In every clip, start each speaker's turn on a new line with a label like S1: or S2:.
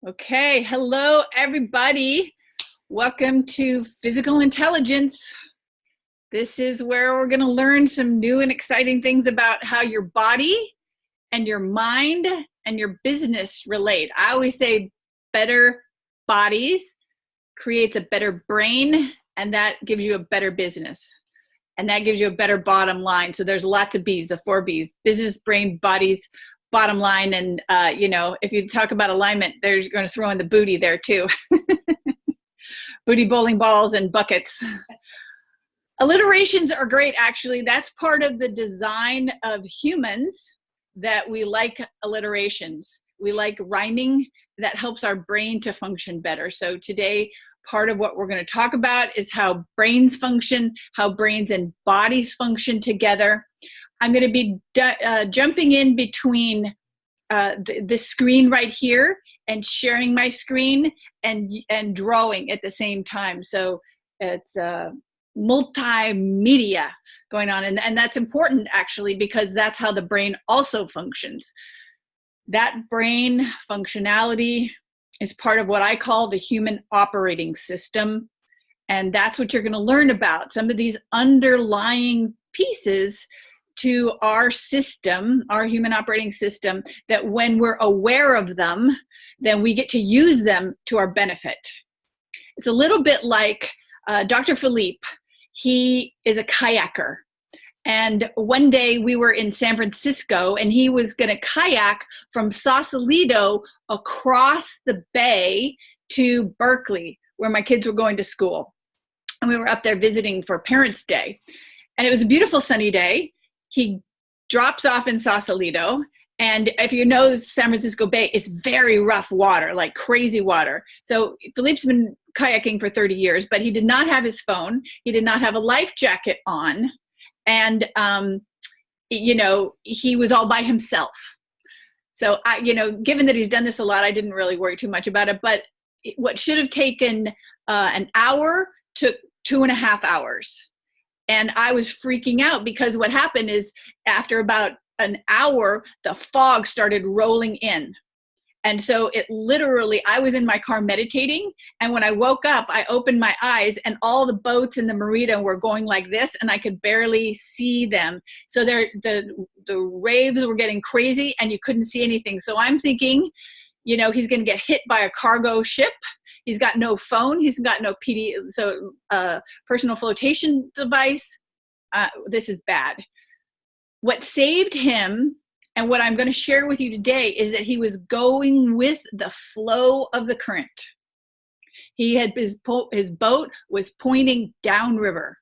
S1: Okay, hello everybody. Welcome to Physical Intelligence. This is where we're going to learn some new and exciting things about how your body and your mind and your business relate. I always say better bodies creates a better brain, and that gives you a better business. And that gives you a better bottom line. So there's lots of B's, the 4 B's: business, brain, bodies, bottom line. And if you talk about alignment, they're going to throw in the booty there too. Booty, bowling balls, and buckets. Alliterations are great, actually. That's part of the design of humans, that we like alliterations. We like rhyming. That helps our brain to function better. So today, part of what we're going to talk about is how brains function, how brains and bodies function together. I'm going to be jumping in between this screen right here and sharing my screen and drawing at the same time. So it's multimedia going on. And that's important, actually, because that's how the brain also functions. That brain functionality is part of what I call the human operating system. And that's what you're going to learn about. Some of these underlying pieces to our system, our human operating system, that when we're aware of them, then we get to use them to our benefit. It's a little bit like Dr. Philippe. He is a kayaker. And one day we were in San Francisco, and he was going to kayak from Sausalito across the bay to Berkeley, where my kids were going to school. And we were up there visiting for Parents' Day. And it was a beautiful sunny day. He drops off in Sausalito. And if you know San Francisco Bay, it's very rough water, like crazy water. So Philippe's been kayaking for 30 years, but he did not have his phone. He did not have a life jacket on. And, he was all by himself. So, given that he's done this a lot, I didn't really worry too much about it. But what should have taken an hour took 2.5 hours. And I was freaking out because what happened is after about an hour, the fog started rolling in. And so I was in my car meditating. And when I woke up, I opened my eyes and all the boats in the marina were going like this, and I could barely see them. So the waves were getting crazy and you couldn't see anything. So I'm thinking, he's going to get hit by a cargo ship. He's got no phone. He's got no personal flotation device. This is bad. What saved him, and what I'm going to share with you today, is that he was going with the flow of the current. He had his boat was pointing downriver.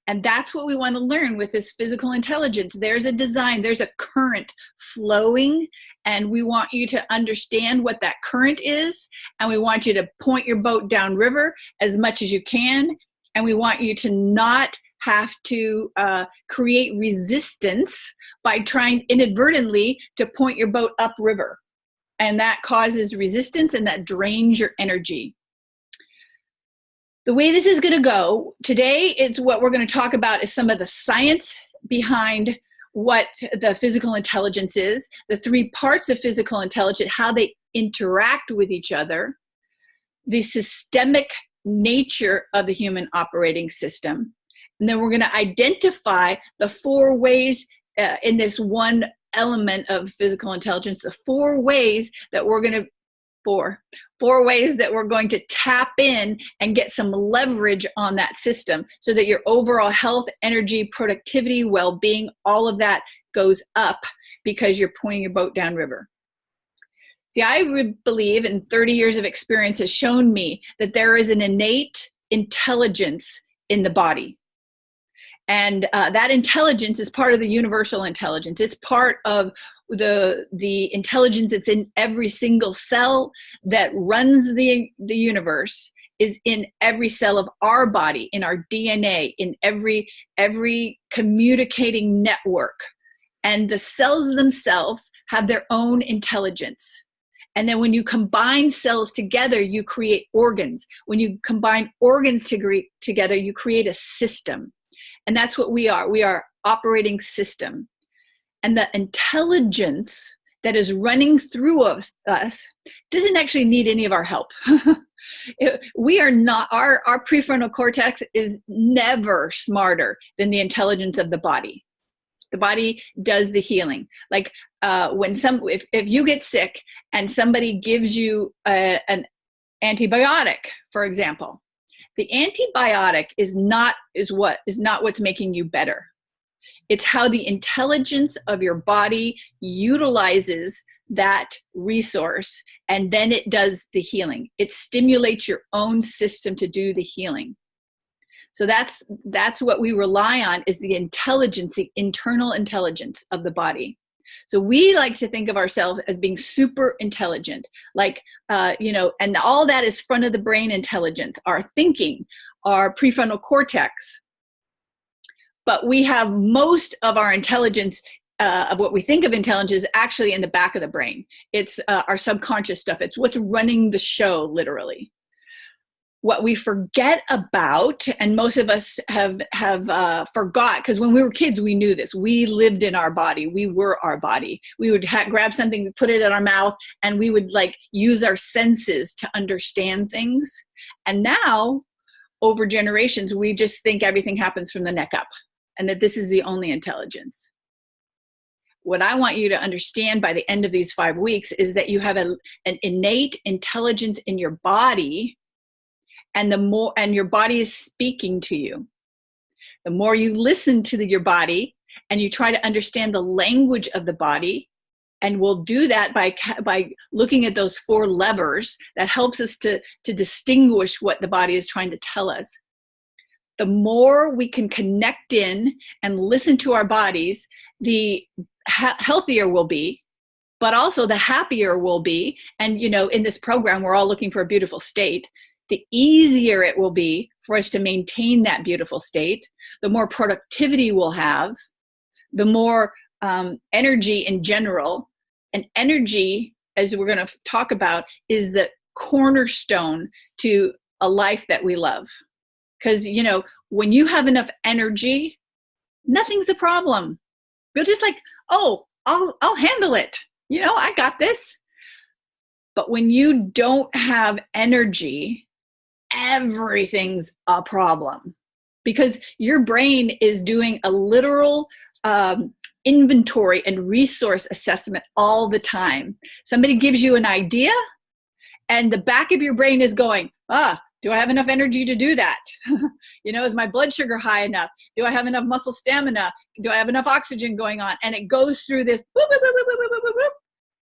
S1: And that's what we want to learn with this physical intelligence. There's a design, there's a current flowing, and we want you to understand what that current is, and we want you to point your boat downriver as much as you can, and we want you to not have to create resistance by trying inadvertently to point your boat upriver. And that causes resistance, and that drains your energy. The way this is going to go today, it's what we're going to talk about is some of the science behind what the physical intelligence is, the 3 parts of physical intelligence, how they interact with each other, the systemic nature of the human operating system. And then we're going to identify the 4 ways in this one element of physical intelligence, the 4 ways that we're going to four ways that we're going to tap in and get some leverage on that system so that your overall health, energy, productivity, well-being, all of that goes up because you're pointing your boat downriver. See, I would believe, and 30 years of experience has shown me, that there is an innate intelligence in the body. And that intelligence is part of the universal intelligence. It's part of the intelligence that's in every single cell that runs the universe, is in every cell of our body, in our DNA, in every communicating network. And the cells themselves have their own intelligence. And then when you combine cells together, you create organs. When you combine organs together, you create a system. And that's what we are. We are operating system. And the intelligence that is running through us doesn't actually need any of our help. We are not, our prefrontal cortex is never smarter than the intelligence of the body. The body does the healing. Like if you get sick and somebody gives you an antibiotic, for example, the antibiotic is not what's making you better. It's how the intelligence of your body utilizes that resource, and then it does the healing. It stimulates your own system to do the healing. So that's what we rely on, is the intelligence, the internal intelligence of the body. So we like to think of ourselves as being super intelligent, like, and all that is front of the brain intelligence, our thinking, our prefrontal cortex. But we have most of our intelligence, of what we think of intelligence, actually in the back of the brain. It's our subconscious stuff. It's what's running the show, literally. What we forget about, and most of us have forgot, because when we were kids, we knew this. We lived in our body. We were our body. We would grab something, put it in our mouth, and we would use our senses to understand things. And now, over generations, we just think everything happens from the neck up, and that this is the only intelligence. What I want you to understand by the end of these 5 weeks is that you have an innate intelligence in your body, and your body is speaking to you. The more you listen to your body and you try to understand the language of the body, and we'll do that by looking at those 4 levers that helps us to distinguish what the body is trying to tell us. The more we can connect in and listen to our bodies, the healthier we'll be, but also the happier we'll be. And, in this program, we're all looking for a beautiful state. The easier it will be for us to maintain that beautiful state, the more productivity we'll have, the more energy in general. And energy, as we're going to talk about, is the cornerstone to a life that we love. Because, when you have enough energy, nothing's a problem. You're just I'll handle it. I got this. But when you don't have energy, everything's a problem, because your brain is doing a literal inventory and resource assessment all the time. Somebody gives you an idea, and the back of your brain is going, do I have enough energy to do that? Is my blood sugar high enough? Do I have enough muscle stamina? Do I have enough oxygen going on? And it goes through this, boop, boop, boop, boop, boop, boop, boop.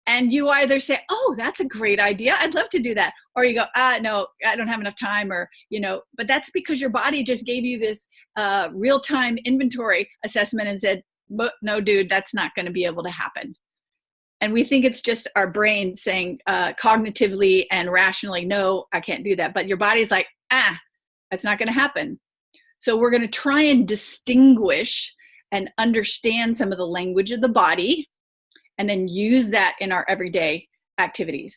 S1: And you either say, oh, that's a great idea, I'd love to do that. Or you go, no, I don't have enough time, or, but that's because your body just gave you this real-time inventory assessment and said, no, dude, that's not going to be able to happen. And we think it's just our brain saying cognitively and rationally, no, I can't do that. But your body's like, that's not going to happen. So we're going to try and distinguish and understand some of the language of the body, and then use that in our everyday activities.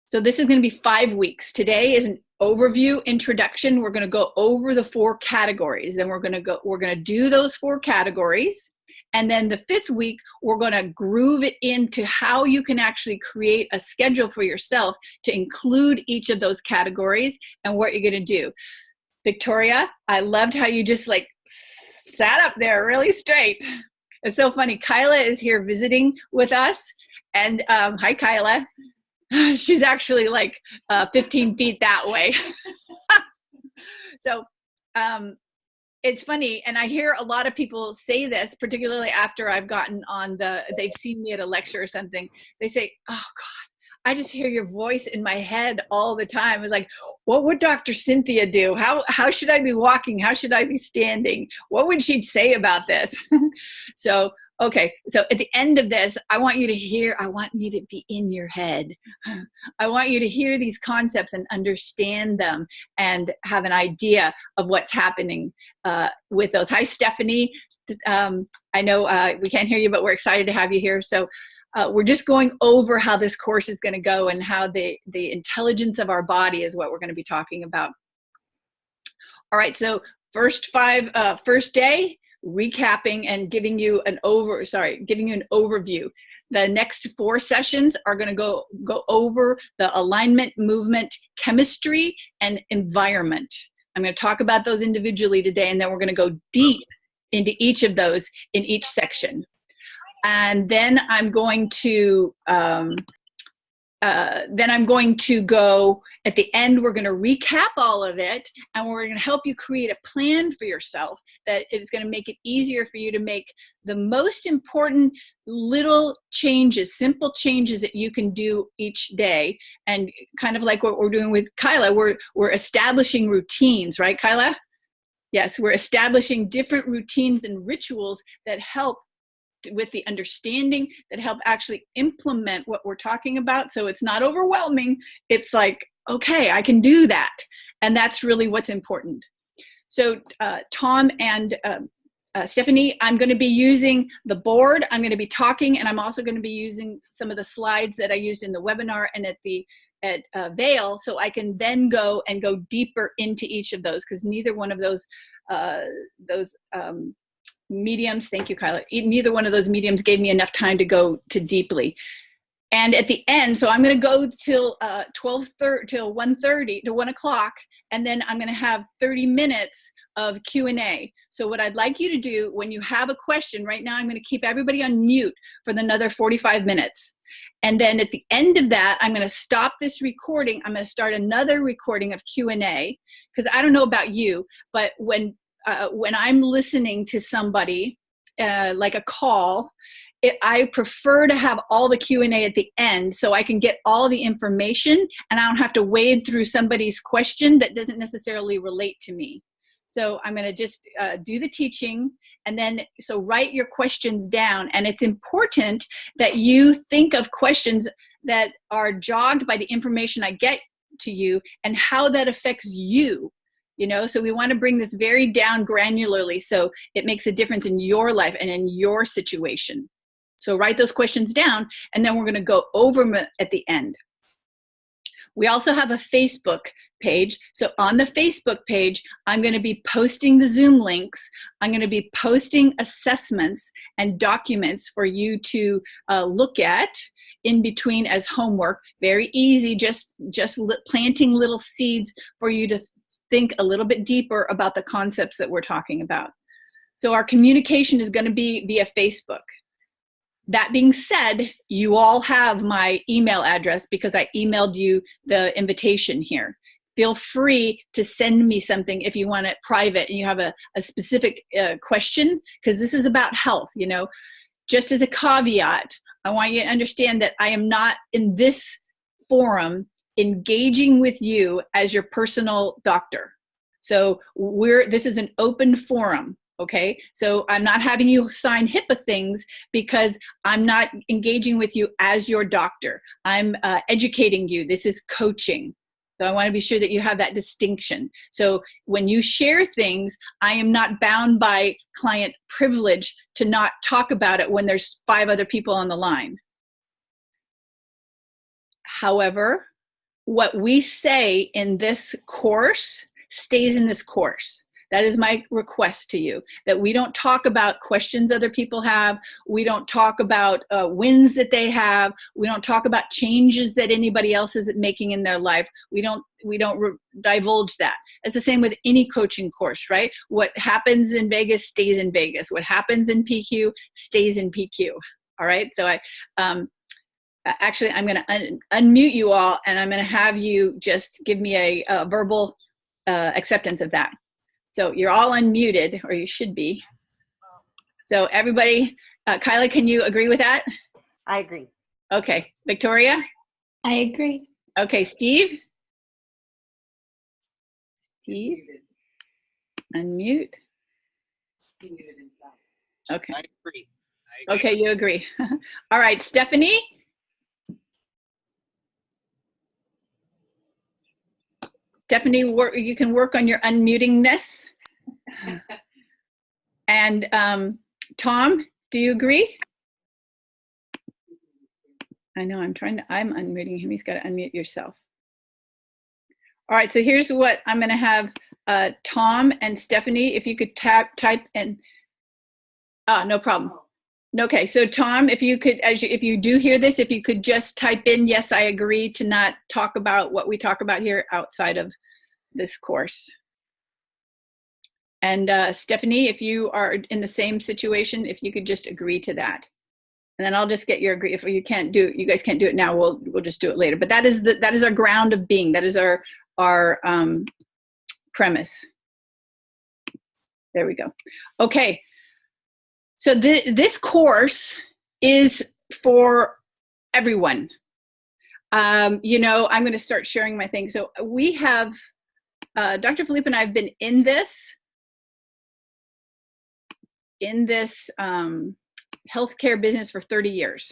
S1: So this is going to be 5 weeks. Today is an overview introduction. We're going to go over the 4 categories. Then we're going to do those 4 categories. And then the 5th week, we're going to groove it into how you can actually create a schedule for yourself to include each of those categories and what you're going to do. Victoria, I loved how you just sat up there really straight. It's so funny. Kyla is here visiting with us. And hi, Kyla. She's actually 15 feet that way. So it's funny. And I hear a lot of people say this, particularly after I've gotten on they've seen me at a lecture or something. They say, oh God, I just hear your voice in my head all the time. It's like, what would Dr. Cynthia do? How should I be walking? How should I be standing? What would she say about this? So, okay. So at the end of this, I want you to be in your head. I want you to hear these concepts and understand them and have an idea of what's happening with those. Hi, Stephanie. I know we can't hear you, but we're excited to have you here. So we're just going over how this course is going to go, and how the intelligence of our body is what we're going to be talking about. All right, so first day, recapping and giving you an overview. the next 4 sessions are going to go over the alignment, movement, chemistry, and environment. I'm going to talk about those individually today, and then we're going to go deep into each of those in each section. And then I'm going to go at the end, we're going to recap all of it, and we're going to help you create a plan for yourself that is going to make it easier for you to make the most important little changes, simple changes that you can do each day. And kind of like what we're doing with Kyla, we're establishing routines, right, Kyla? Yes, we're establishing different routines and rituals that help with the understanding, that help actually implement what we're talking about. So it's not overwhelming. It's like, okay, I can do that. And that's really what's important. So Tom and Stephanie, I'm going to be using the board. I'm going to be talking, and I'm also going to be using some of the slides that I used in the webinar and at Vail, so I can then go deeper into each of those, because neither one of those mediums, thank you, Kyla, neither one of those mediums gave me enough time to go to deeply. And at the end, so I'm going to go till 1:30 to 1 o'clock, and then I'm going to have 30 minutes of Q&A. So what I'd like you to do when you have a question, right now I'm going to keep everybody on mute for another 45 minutes. And then at the end of that, I'm going to stop this recording. I'm going to start another recording of Q&A, because I don't know about you, but when I'm listening to somebody, like a call, I prefer to have all the Q&A at the end, so I can get all the information and I don't have to wade through somebody's question that doesn't necessarily relate to me. So I'm going to just do the teaching, and then so write your questions down. And it's important that you think of questions that are jogged by the information I get to you and how that affects you. You know, so we want to bring this very down granularly so it makes a difference in your life and in your situation. So write those questions down, and then we're going to go over them at the end. We also have a Facebook page. So on the Facebook page, I'm going to be posting the Zoom links. I'm going to be posting assessments and documents for you to look at in between as homework. Very easy, just planting little seeds for you to think a little bit deeper about the concepts that we're talking about. So our communication is going to be via Facebook. That being said, you all have my email address because I emailed you the invitation here. Feel free to send me something if you want it private and you have a specific question, because this is about health. You know, just as a caveat, I want you to understand that I am not in this forum engaging with you as your personal doctor. So this is an open forum. Okay, so I'm not having you sign HIPAA things because I'm not engaging with you as your doctor. I'm educating you. This is coaching. So I want to be sure that you have that distinction. So when you share things, I am not bound by client privilege to not talk about it when there's 5 other people on the line. However, what we say in this course stays in this course. That is my request to you, that we don't talk about questions other people have. We don't talk about wins that they have. We don't talk about changes that anybody else is making in their life. We don't divulge that. It's the same with any coaching course, right? What happens in Vegas stays in Vegas. What happens in PQ stays in PQ. All right. So actually, I'm going to unmute you all, and I'm going to have you just give me a verbal acceptance of that. So you're all unmuted, or you should be. So everybody, Kyla, can you agree with that?
S2: I agree.
S1: Okay. Victoria?
S3: I agree.
S1: Okay. Steve? Steve? Unmute. Okay.
S4: I agree.
S1: Okay, you agree. All right, Stephanie? Stephanie, you can work on your unmutingness. And Tom, do you agree? I know, I'm unmuting him. He's got to unmute yourself. All right, so here's what I'm going to have Tom and Stephanie, if you could type in. No problem. Okay, so Tom, if you could, if you do hear this, if you could just type in, yes, I agree to not talk about what we talk about here outside of this course. And Stephanie, if you are in the same situation, if you could just agree to that. And then I'll just get your agree. If you can't do, you guys can't do it now, we'll just do it later. But that is our ground of being. That is our premise. There we go. Okay. So this course is for everyone. You know, I'm going to start sharing my thing. So we have, Dr. Philippe and I have been in this healthcare business for 30 years.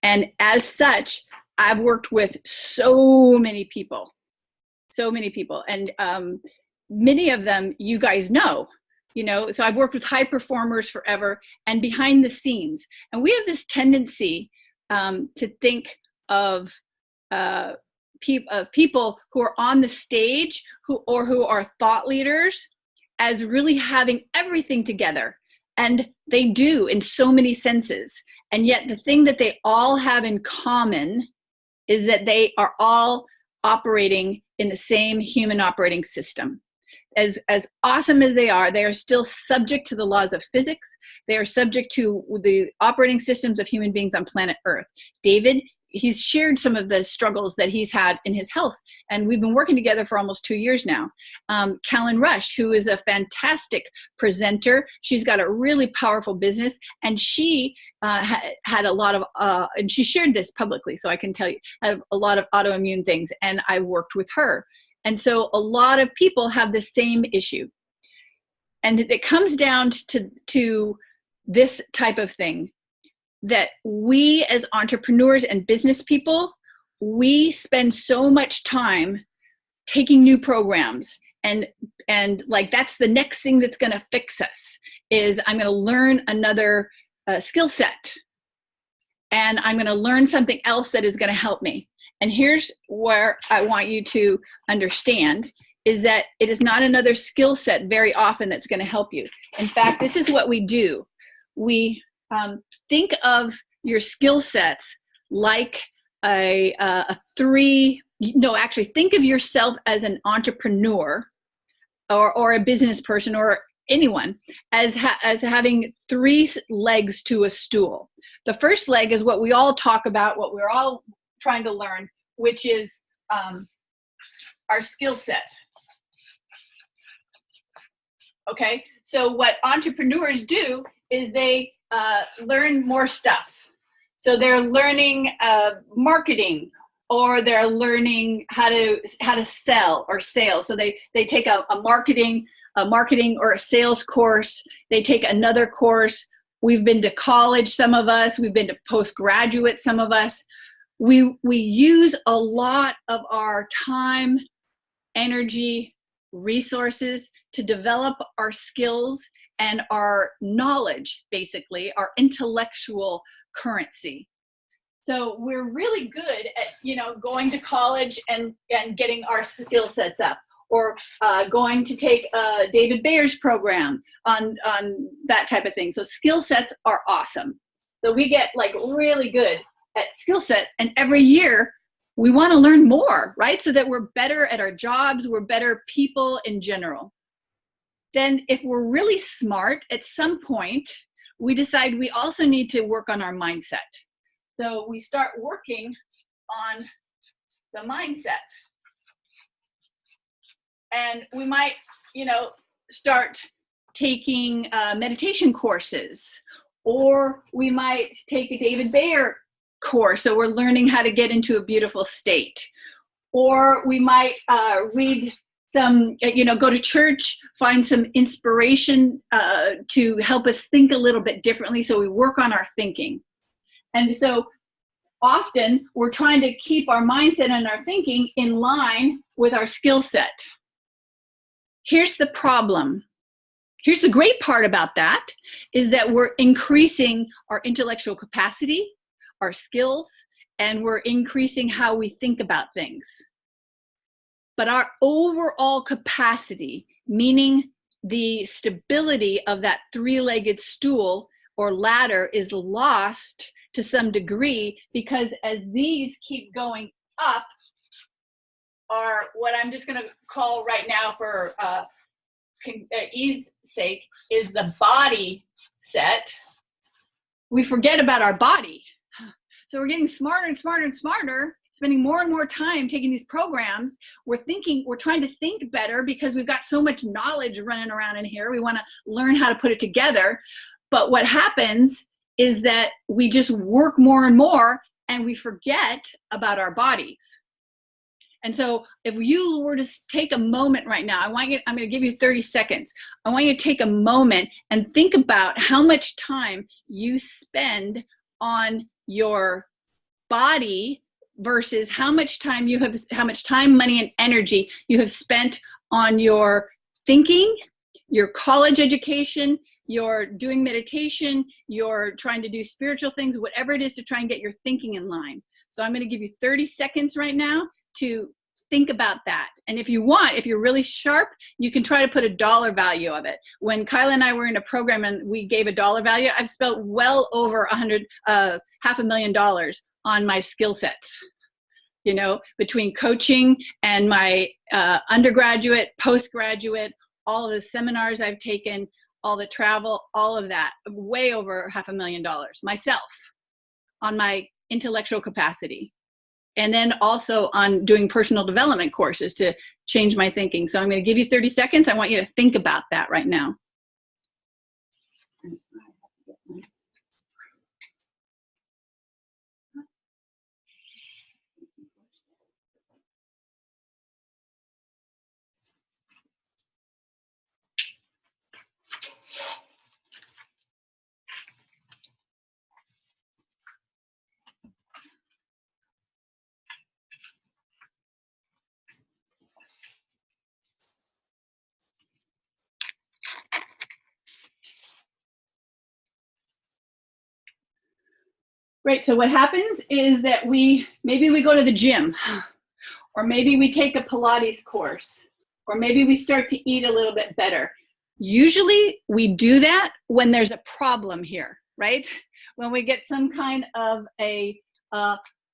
S1: And as such, I've worked with so many people. And many of them you guys know. You know, so I've worked with high performers forever and behind the scenes. And we have this tendency to think of people who are on the stage who are thought leaders as really having everything together. And they do in so many senses. And yet the thing that they all have in common is that they are all operating in the same human operating system. As awesome as they are still subject to the laws of physics. They are subject to the operating systems of human beings on planet Earth. David, he's shared some of the struggles that he's had in his health, and we've been working together for almost 2 years now. Callan Rush, who is a fantastic presenter, she's got a really powerful business, and she had a lot of, and she shared this publicly, so I can tell you, have a lot of autoimmune things, and I worked with her. And so a lot of people have the same issue. And it comes down to this type of thing, that we as entrepreneurs and business people, we spend so much time taking new programs and like that's the next thing that's going to fix us is I'm going to learn another skill set, and I'm going to learn something else that is going to help me. And here's where I want you to understand is that it is not another skill set very often that's going to help you. In fact, this is what we do. We think of your skill sets like think of yourself as an entrepreneur or a business person or anyone as having 3 legs to a stool. The first leg is what we all talk about, what we're all trying to learn, which is our skill set. Okay, so what entrepreneurs do is they learn more stuff. So they're learning marketing, or they're learning how to sell or sales. So they take a marketing or a sales course. They take another course. We've been to college, some of us. We've been to postgraduate, some of us. We use a lot of our time, energy, resources to develop our skills and our knowledge, basically, our intellectual currency. So we're really good at, going to college and getting our skill sets up, or going to take David Bayer's program on that type of thing. So skill sets are awesome. So we get like really good at skill set, and every year we want to learn more, right? So that we're better at our jobs, we're better people in general. Then if we're really smart, at some point, we decide we also need to work on our mindset. So we start working on the mindset. And we might, start taking meditation courses, or we might take a David Bayer course, so we're learning how to get into a beautiful state. Or we might read some, go to church, find some inspiration to help us think a little bit differently, so we work on our thinking. And so often we're trying to keep our mindset and our thinking in line with our skill set. Here's the problem. Here's the great part about that, is that we're increasing our intellectual capacity, our skills, and we're increasing how we think about things. But our overall capacity, meaning the stability of that 3-legged stool or ladder is lost to some degree, because as these keep going up, are what I'm just going to call right now for ease sake is the body set. We forget about our body. So we're getting smarter and smarter and smarter, spending more and more time taking these programs. We're trying to think better because we've got so much knowledge running around in here. We want to learn how to put it together. But what happens is that we just work more and more and we forget about our bodies. And so if you were to take a moment right now, I'm going to give you 30 seconds. I want you to take a moment and think about how much time you spend on your body versus how much time, money, and energy you have spent on your thinking, your college education, you're doing meditation, you're trying to do spiritual things, whatever it is to try and get your thinking in line. So I'm going to give you 30 seconds right now to think about that. And if you want, if you're really sharp, you can try to put a dollar value of it. When Kyla and I were in a program and we gave a dollar value, I've spent well over $500,000 on my skill sets, you know, between coaching and my undergraduate, postgraduate, all of the seminars I've taken, all the travel, all of that, way over $500,000 myself on my intellectual capacity. And then also on doing personal development courses to change my thinking. So I'm going to give you 30 seconds. I want you to think about that right now. Right, so what happens is that maybe we go to the gym, or maybe we take a Pilates course, or maybe we start to eat a little bit better. Usually we do that when there's a problem here, right? When we get some kind of a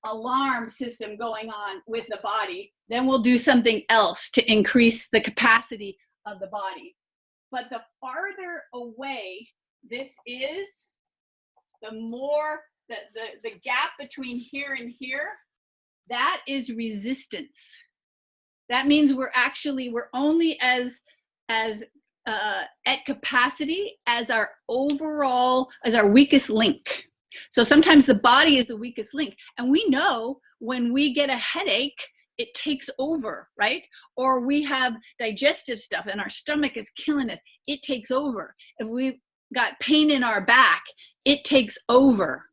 S1: alarm system going on with the body, then we'll do something else to increase the capacity of the body. But the farther away this is, the more the gap between here and here, that is resistance. That means we're only as at capacity as our weakest link. So sometimes the body is the weakest link. And we know when we get a headache, it takes over, right? Or we have digestive stuff and our stomach is killing us, it takes over. If we've got pain in our back, it takes over.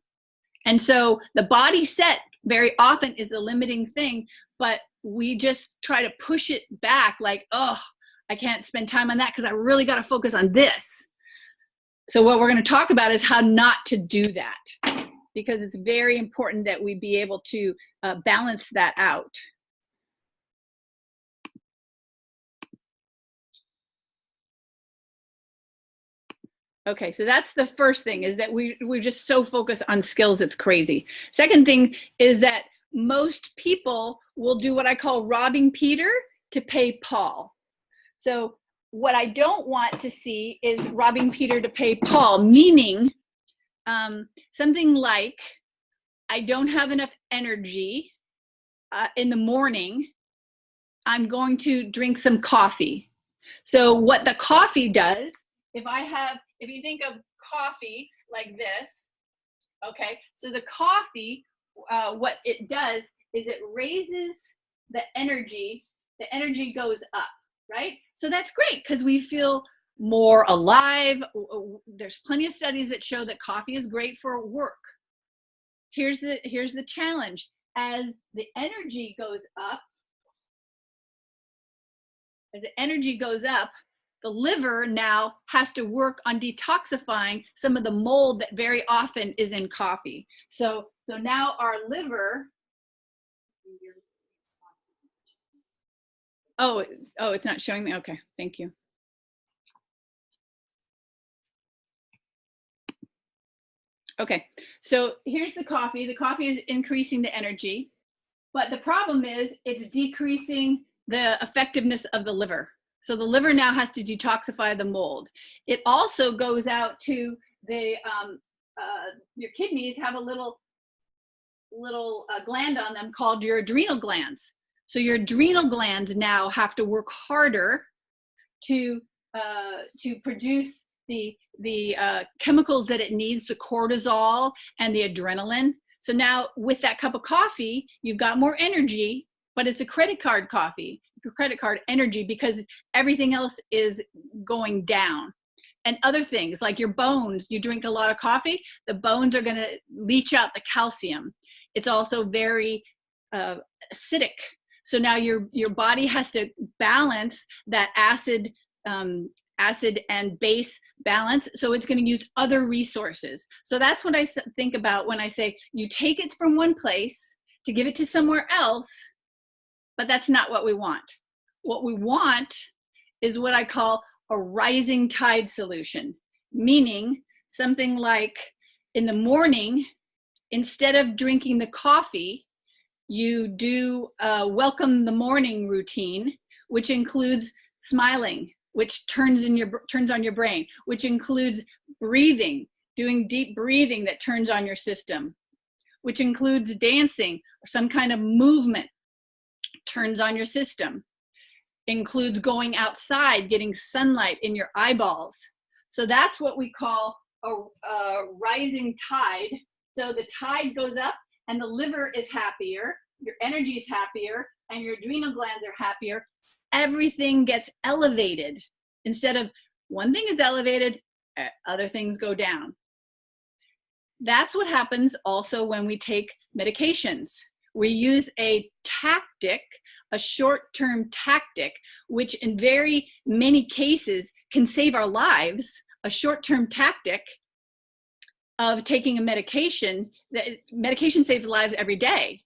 S1: And so the body set very often is the limiting thing, but we just try to push it back like, oh, I can't spend time on that because I really got to focus on this. So what we're going to talk about is how not to do that, because it's very important that we be able to balance that out. Okay, so that's the first thing, is that we're just so focused on skills, it's crazy. Second thing is that most people will do what I call robbing Peter to pay Paul. So what I don't want to see is robbing Peter to pay Paul, meaning something like, I don't have enough energy in the morning, I'm going to drink some coffee. So what the coffee does, if you think of coffee like this, okay, so the coffee, what it does is it raises the energy goes up, right? So that's great because we feel more alive. There's plenty of studies that show that coffee is great for work. Here's the challenge. As the energy goes up, the liver now has to work on detoxifying some of the mold that very often is in coffee. So now our liver, oh, it's not showing me. Okay, thank you. Okay, so here's the coffee. The coffee is increasing the energy, but the problem is it's decreasing the effectiveness of the liver. So the liver now has to detoxify the mold. It also goes out to the, your kidneys have a little gland on them called your adrenal glands. So your adrenal glands now have to work harder to produce the chemicals that it needs, the cortisol and the adrenaline. So now with that cup of coffee, you've got more energy, but it's a credit card coffee, credit card energy, because everything else is going down. And other things like your bones, you drink a lot of coffee, the bones are going to leach out the calcium. It's also very acidic. So now your body has to balance that acid and base balance. So it's going to use other resources. So that's what I think about when I say you take it from one place to give it to somewhere else, but that's not what we want. What we want is what I call a rising tide solution, meaning something like in the morning, instead of drinking the coffee, you do a welcome the morning routine, which includes smiling, which turns on your brain, which includes breathing, doing deep breathing that turns on your system, which includes dancing or some kind of movement, turns on your system, includes going outside, getting sunlight in your eyeballs. So that's what we call a rising tide. So the tide goes up and the liver is happier, your energy is happier, and your adrenal glands are happier. Everything gets elevated. Instead of one thing is elevated, other things go down. That's what happens also when we take medications. We use a tactic, a short-term tactic, which in very many cases can save our lives, a short-term tactic of taking a medication. Medication saves lives every day.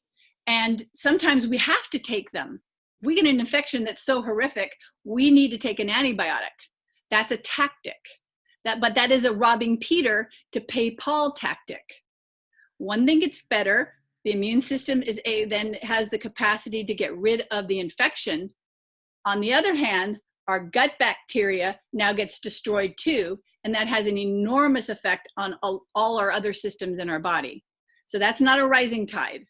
S1: And sometimes we have to take them. We get an infection that's so horrific, we need to take an antibiotic. That's a tactic. But that is a robbing Peter to pay Paul tactic. One thing gets better, the immune system then has the capacity to get rid of the infection. On the other hand, our gut bacteria now gets destroyed too, and that has an enormous effect on all our other systems in our body. So that's not a rising tide.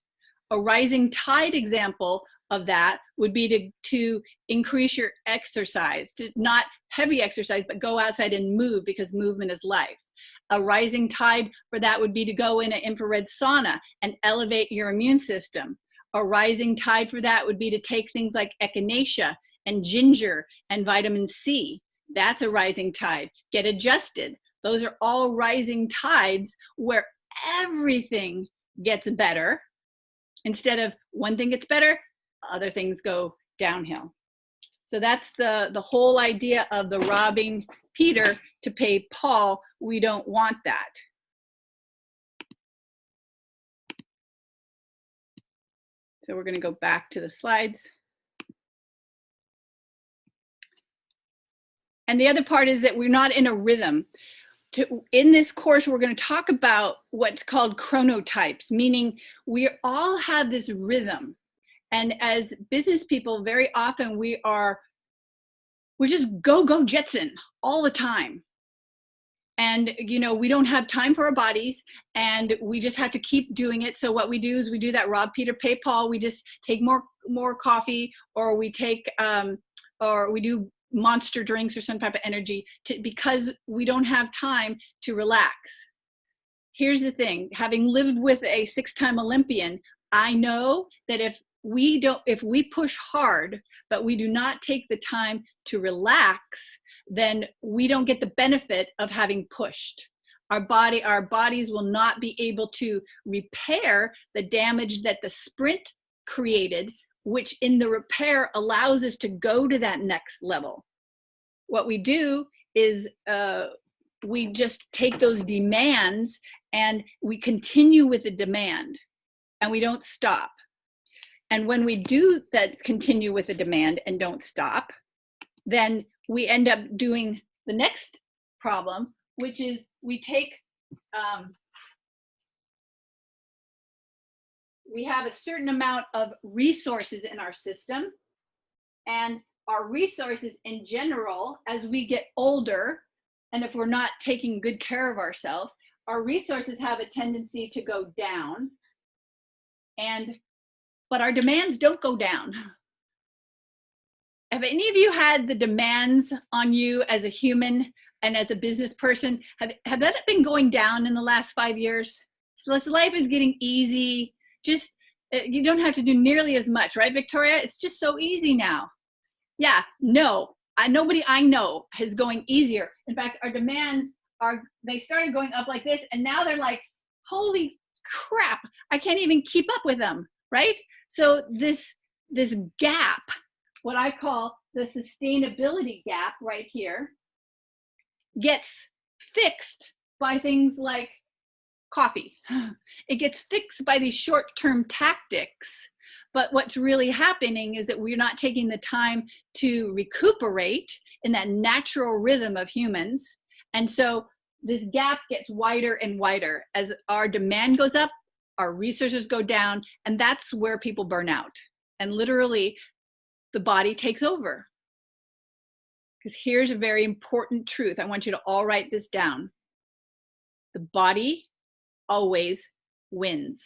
S1: A rising tide example of that would be to increase your exercise, to not heavy exercise, but go outside and move, because movement is life. A rising tide for that would be to go in an infrared sauna and elevate your immune system. A rising tide for that would be to take things like echinacea and ginger and vitamin C. That's a rising tide. Get adjusted. Those are all rising tides where everything gets better. Instead of one thing gets better, other things go downhill. So that's the whole idea of the robbing Peter to pay Paul. We don't want that. So we're going to go back to the slides. And the other part is that we're not in a rhythm. In this course, we're going to talk about what's called chronotypes, meaning we all have this rhythm. And as business people, very often we just go Jetson all the time. And, we don't have time for our bodies, and we just have to keep doing it. So what we do is we do that rob Peter, pay Paul. We just take more coffee, or we take, or we do monster drinks or some type of energy because we don't have time to relax. Here's the thing, having lived with a 6-time Olympian, I know that if we push hard, but we do not take the time to relax, then we don't get the benefit of having pushed. Our bodies will not be able to repair the damage that the sprint created, which in the repair allows us to go to that next level. What we do is we just take those demands and we continue with the demand, and we don't stop. And when we do that, continue with the demand and don't stop, then we end up doing the next problem, which is we take we have a certain amount of resources in our system, and our resources in general, as we get older, and if we're not taking good care of ourselves, our resources have a tendency to go down, but our demands don't go down. Have any of you had the demands on you as a human and as a business person? Have that been going down in the last 5 years? Life is getting easy. Just, you don't have to do nearly as much, right, Victoria? It's just so easy now. Yeah, no, nobody I know is going easier. In fact, our demands they started going up like this, and now they're like, holy crap, I can't even keep up with them, right? So this gap, what I call the sustainability gap right here, gets fixed by things like coffee. It gets fixed by these short-term tactics. But what's really happening is that we're not taking the time to recuperate in that natural rhythm of humans. And so this gap gets wider and wider. As our demand goes up, our resources go down, and that's where people burn out. And literally, the body takes over. Because here's a very important truth. I want you to all write this down. The body always wins.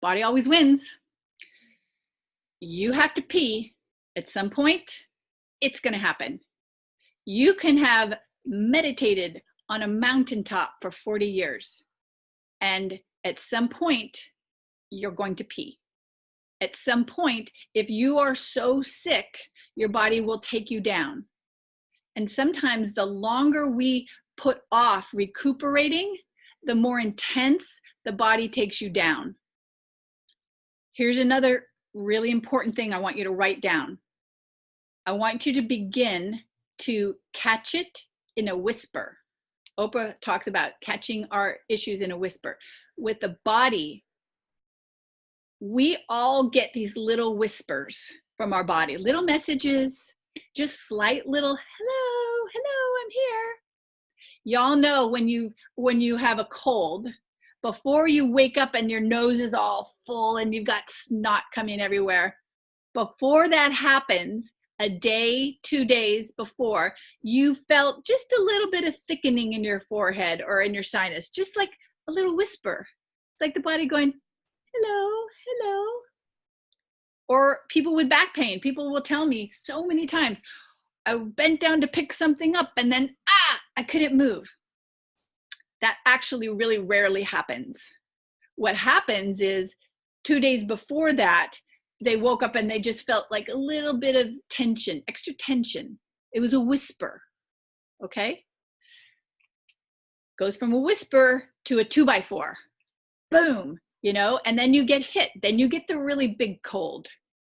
S1: Body always wins. You have to pee at some point. It's going to happen. You can have meditated on a mountaintop for 40 years. And at some point, you're going to pee. At some point, if you are so sick, your body will take you down. And sometimes the longer we put off recuperating, the more intense the body takes you down. Here's another really important thing I want you to write down. I want you to begin to catch it in a whisper. Oprah talks about catching our issues in a whisper. With the body, we all get these little whispers from our body, little messages, just slight little, hello, I'm here. Y'all know when you have a cold, before you wake up and your nose is all full and you've got snot coming everywhere, before that happens, a day, 2 days before, you felt just a little bit of thickening in your forehead or in your sinus, just like a little whisper. It's like the body going, hello, hello. Or people with back pain, people will tell me so many times, I bent down to pick something up and then, I couldn't move. That actually really rarely happens. What happens is 2 days before that, they woke up and they just felt like a little bit of tension, extra tension. It was a whisper, okay? Goes from a whisper to a 2x4, boom, and then you get hit. Then you get the really big cold.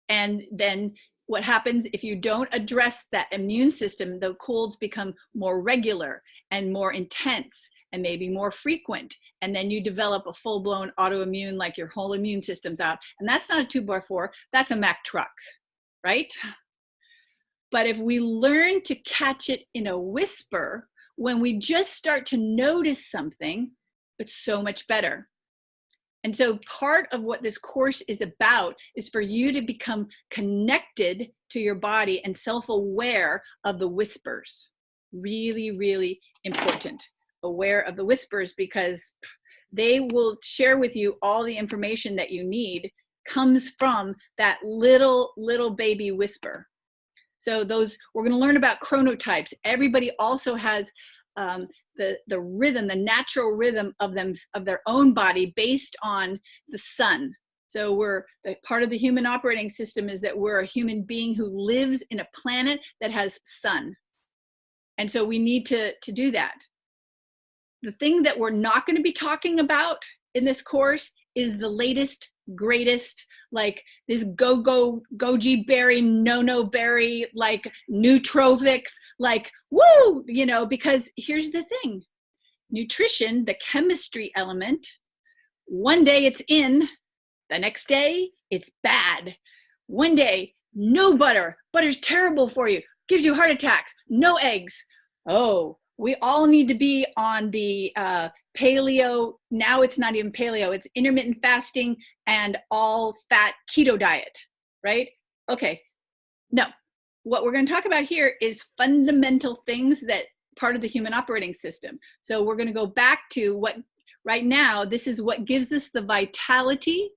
S1: And then what happens if you don't address that immune system, the colds become more regular and more intense and maybe more frequent. And then you develop a full-blown autoimmune, like your whole immune system's out. And that's not a 2x4, that's a Mack truck, right? But if we learn to catch it in a whisper, when we just start to notice something, it's so much better. And so part of what this course is about is for you to become connected to your body and self-aware of the whispers. Really, really important. Aware of the whispers, because they will share with you all the information that you need comes from that little baby whisper. So we're going to learn about chronotypes. Everybody also has the rhythm, the natural rhythm of their own body based on the sun. So part of the human operating system is that we're a human being who lives in a planet that has sun. And so we need to do that. The thing that we're not going to be talking about in this course is the latest, greatest, like this goji berry, no berry, like nootropics, like woo, because here's the thing. Nutrition, the chemistry element, one day it's in, the next day it's bad. One day, no butter, butter's terrible for you, gives you heart attacks, no eggs. Oh, We all need to be on the paleo. Now it's not even paleo, it's intermittent fasting and all fat keto diet, right? Okay, no. What we're going to talk about here is fundamental things that part of the human operating system. So we're going to go back to what right now, this is what gives us the vitality,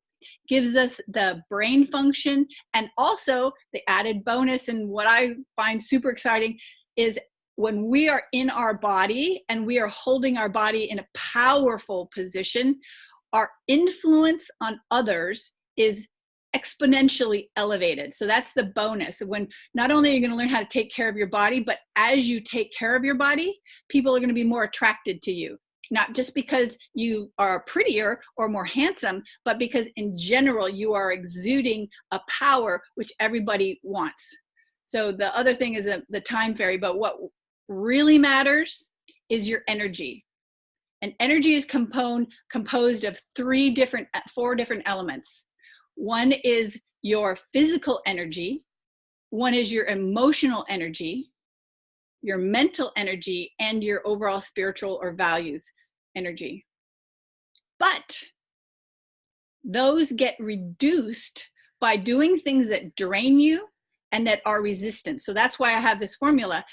S1: gives us the brain function, and also the added bonus, and what I find super exciting is when we are in our body and we are holding our body in a powerful position, our influence on others is exponentially elevated. So that's the bonus. When not only are you going to learn how to take care of your body, but as you take care of your body, people are going to be more attracted to you. Not just because you are prettier or more handsome, but because in general, you are exuding a power which everybody wants. So the other thing is the time fairy, but what really matters is your energy. And energy is composed of four different elements. One is your physical energy, one is your emotional energy, your mental energy, and your overall spiritual or values energy. But those get reduced by doing things that drain you and that are resistant. So that's why I have this formula.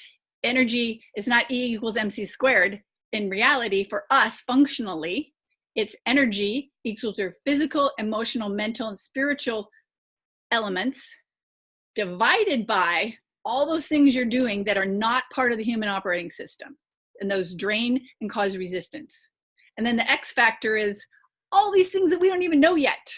S1: Energy is not E equals MC squared. In reality, for us functionally, it's energy equals your physical, emotional, mental, and spiritual elements divided by all those things you're doing that are not part of the human operating system. And those drain and cause resistance. And then the X factor is all these things that we don't even know yet.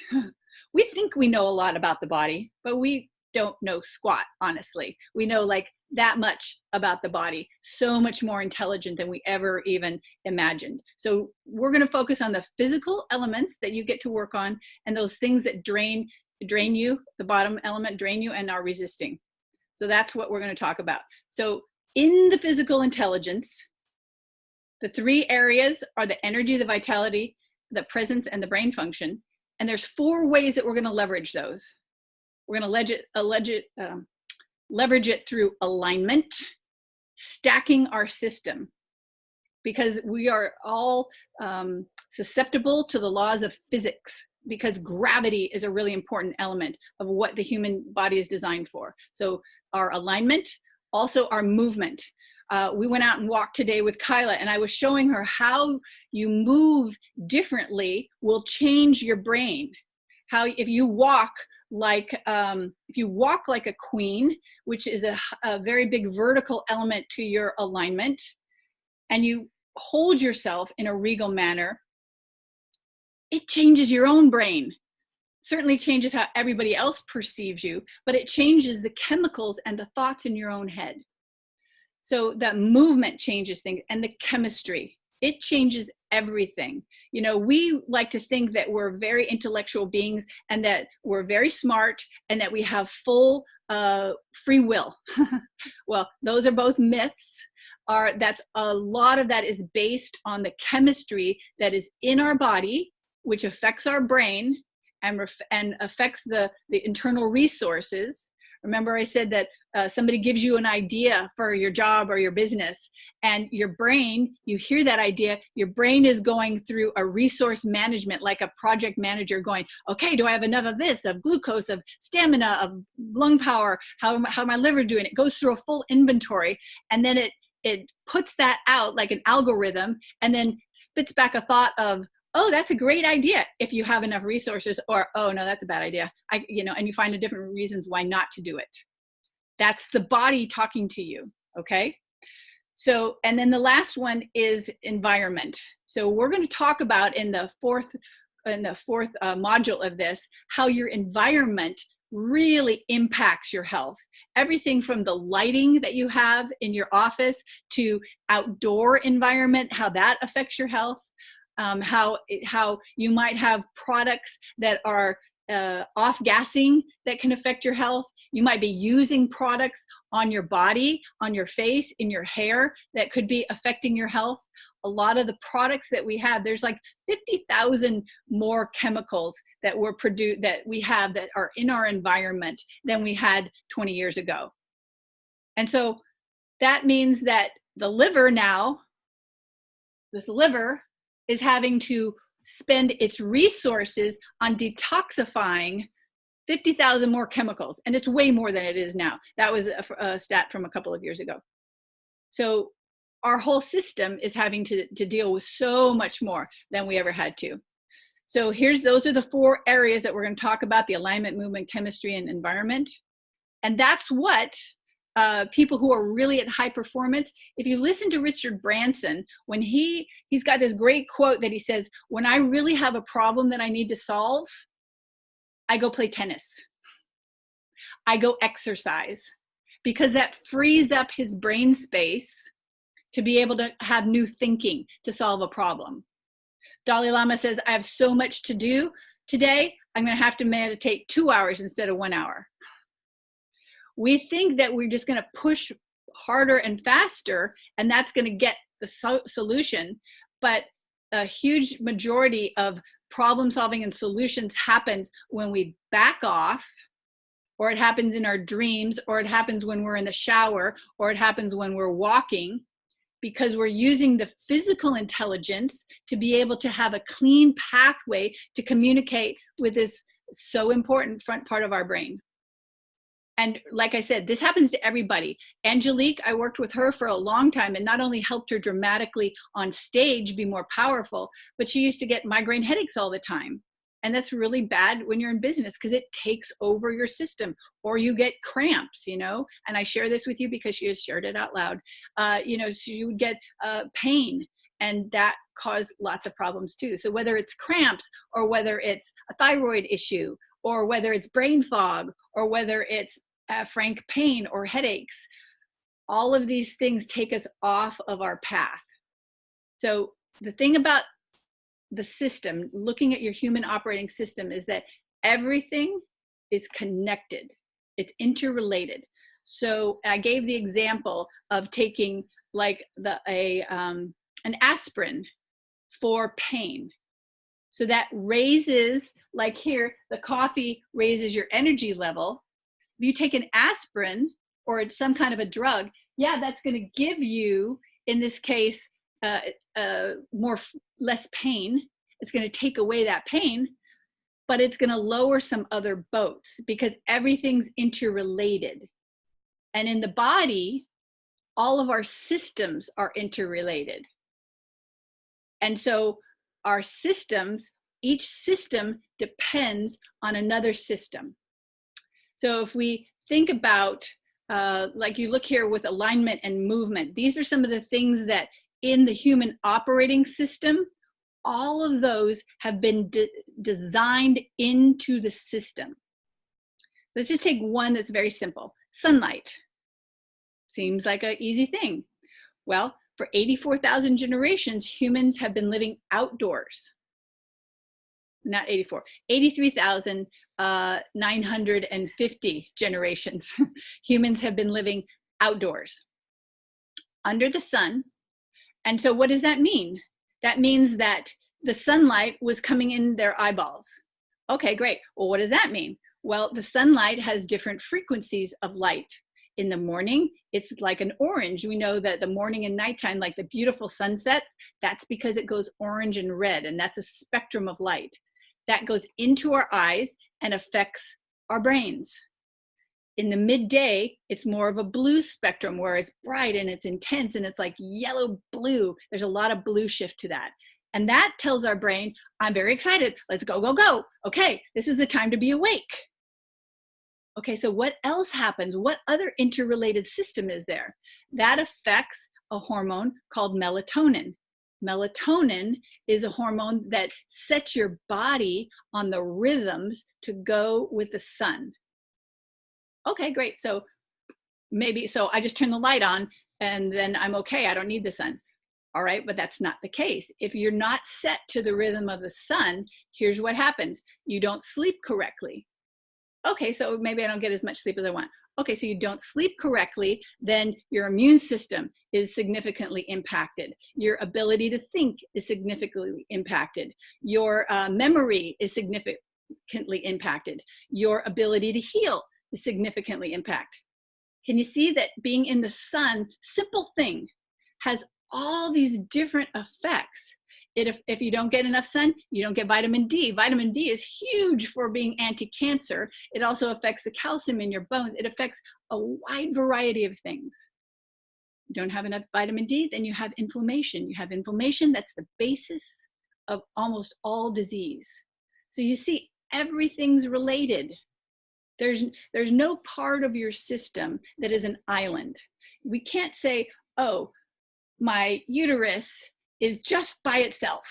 S1: We think we know a lot about the body, but we don't know squat, honestly. We know like that much about the body, so much more intelligent than we ever even imagined. So we're going to focus on the physical elements that you get to work on and those things that drain you, the bottom element drain you and are resisting. So that's what we're going to talk about. So in the physical intelligence, the three areas are the energy, the vitality, the presence, and the brain function. And there's four ways that we're going to leverage those. We're going to leverage it through alignment, stacking our system, because we are all susceptible to the laws of physics, because gravity is a really important element of what the human body is designed for. So our alignment, also our movement. We went out and walked today with Kyla, and I was showing her how you move differently will change your brain. How if you walk like a queen, which is a very big vertical element to your alignment, and you hold yourself in a regal manner, it changes your own brain. Certainly changes how everybody else perceives you, but it changes the chemicals and the thoughts in your own head. So that movement changes things, and the chemistry, it changes everything. You know, we like to think that we're very intellectual beings and that we're very smart and that we have full free will. Well, those are both myths. That's a lot of that is based on the chemistry that is in our body, which affects our brain and affects the internal resources. Remember I said that somebody gives you an idea for your job or your business, and your brain, you hear that idea, your brain is going through a resource management, like a project manager going, okay, do I have enough of this, of glucose, of stamina, of lung power, how my liver doing? It goes through a full inventory, and then it puts that out like an algorithm, and then spits back a thought of, oh, that's a great idea if you have enough resources, or, oh no, that's a bad idea. And you find different reasons why not to do it. That's the body talking to you, okay? So, and then the last one is environment. So we're going to talk about in the fourth module of this, how your environment really impacts your health. Everything from the lighting that you have in your office to outdoor environment, how that affects your health. How you might have products that are off-gassing that can affect your health. You might be using products on your body, on your face, in your hair that could be affecting your health. A lot of the products that we have, there's like 50,000 more chemicals that we have that are in our environment than we had 20 years ago. And so that means that the liver now, this liver is having to spend its resources on detoxifying 50,000 more chemicals. And it's way more than it is now. That was a stat from a couple of years ago. So our whole system is having to deal with so much more than we ever had to. So those are the 4 areas that we're going to talk about: the alignment, movement, chemistry, and environment. And that's what people who are really at high performance, if you listen to Richard Branson, when he's got this great quote that he says, when I really have a problem that I need to solve, I go play tennis. I go exercise, because that frees up his brain space to be able to have new thinking to solve a problem. Dalai Lama says, I have so much to do today, I'm going to have to meditate 2 hours instead of 1 hour. We think that we're just going to push harder and faster, and that's going to get the solution. But a huge majority of problem solving and solutions happens when we back off, or it happens in our dreams, or it happens when we're in the shower, or it happens when we're walking, because we're using the physical intelligence to be able to have a clean pathway to communicate with this so important front part of our brain. And like I said, this happens to everybody. Angelique, I worked with her for a long time, and not only helped her dramatically on stage be more powerful, but she used to get migraine headaches all the time. And that's really bad when you're in business, because it takes over your system, or you get cramps, and I share this with you because she has shared it out loud. So you would get pain, and that caused lots of problems too. So whether it's cramps, or whether it's a thyroid issue, or whether it's brain fog, or whether it's frank pain or headaches, all of these things take us off of our path. So the thing about the system, looking at your human operating system, is that everything is connected. It's interrelated. So I gave the example of taking like an aspirin for pain. So that raises, like here, the coffee raises your energy level. If you take an aspirin or some kind of a drug, yeah, that's going to give you, in this case, less pain. It's going to take away that pain, but it's going to lower some other boats, because everything's interrelated. And in the body, all of our systems are interrelated. And so our systems, each system depends on another system. So if we think about, like you look here with alignment and movement, these are some of the things that in the human operating system, all of those have been designed into the system. Let's just take one that's very simple. Sunlight. Seems like an easy thing. Well, for 84,000 generations, humans have been living outdoors. Not 83,950 generations. Humans have been living outdoors, under the sun. And so what does that mean? That means that the sunlight was coming in their eyeballs. Okay, great. Well, what does that mean? Well, the sunlight has different frequencies of light. In the morning, it's like an orange. We know that the morning and nighttime, like the beautiful sunsets, that's because it goes orange and red, and that's a spectrum of light that goes into our eyes and affects our brains. In the midday, it's more of a blue spectrum, where it's bright and it's intense and it's like yellow blue. There's a lot of blue shift to that. And that tells our brain, I'm very excited. Let's go, go, go. Okay, this is the time to be awake. Okay, so what else happens? What other interrelated system is there? That affects a hormone called melatonin. Melatonin is a hormone that sets your body on the rhythms to go with the sun. Okay, great. So I just turn the light on and then I'm okay. I don't need the sun. All right, but that's not the case. If you're not set to the rhythm of the sun, here's what happens. You don't sleep correctly. Okay, so maybe I don't get as much sleep as I want. Okay, so you don't sleep correctly, then your immune system is significantly impacted. Your ability to think is significantly impacted. Your memory is significantly impacted. Your ability to heal is significantly impacted. Can you see that being in the sun, simple thing, has all these different effects. If you don't get enough sun, you don't get vitamin D. Vitamin D is huge for being anti-cancer. It also affects the calcium in your bones. It affects a wide variety of things. You don't have enough vitamin D, then you have inflammation. You have inflammation, that's the basis of almost all disease. So you see, everything's related. There's no part of your system that is an island. We can't say, oh, my uterus is just by itself,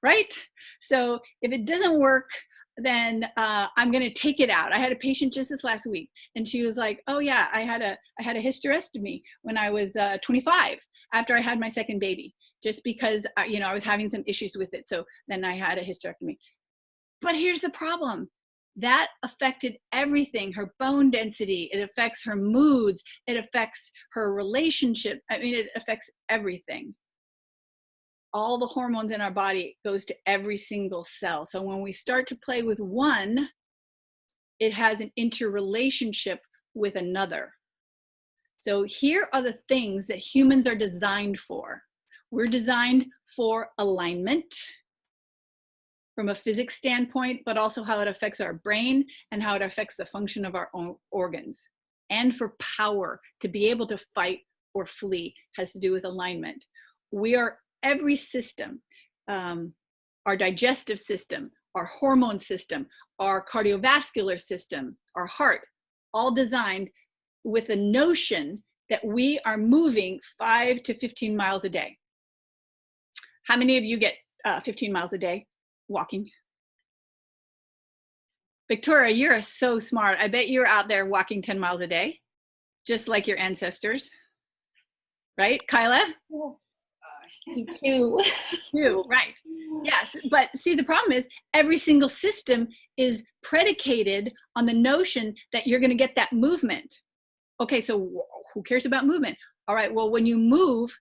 S1: right? So if it doesn't work, then I'm going to take it out. I had a patient just this last week, and she was like, "Oh yeah, I had a hysterectomy when I was 25 after I had my second baby, just because I was having some issues with it. So then I had a hysterectomy." But here's the problem: that affected everything. Her bone density. It affects her moods. It affects her relationship. I mean, it affects everything. All the hormones in our body goes to every single cell. So when we start to play with one, it has an interrelationship with another. So here are the things that humans are designed for. We're designed for alignment from a physics standpoint, but also how it affects our brain and how it affects the function of our own organs. And for power, to be able to fight or flee has to do with alignment. Every system, our digestive system, our hormone system, our cardiovascular system, our heart, all designed with the notion that we are moving 5 to 15 miles a day. How many of you get 15 miles a day walking? Victoria, you're so smart. I bet you're out there walking 10 miles a day, just like your ancestors, right? Kyla?
S2: Yeah. Me too.
S1: You, right. Yes, but see, the problem is every single system is predicated on the notion that you're going to get that movement. Okay, so who cares about movement? All right, well, when you move,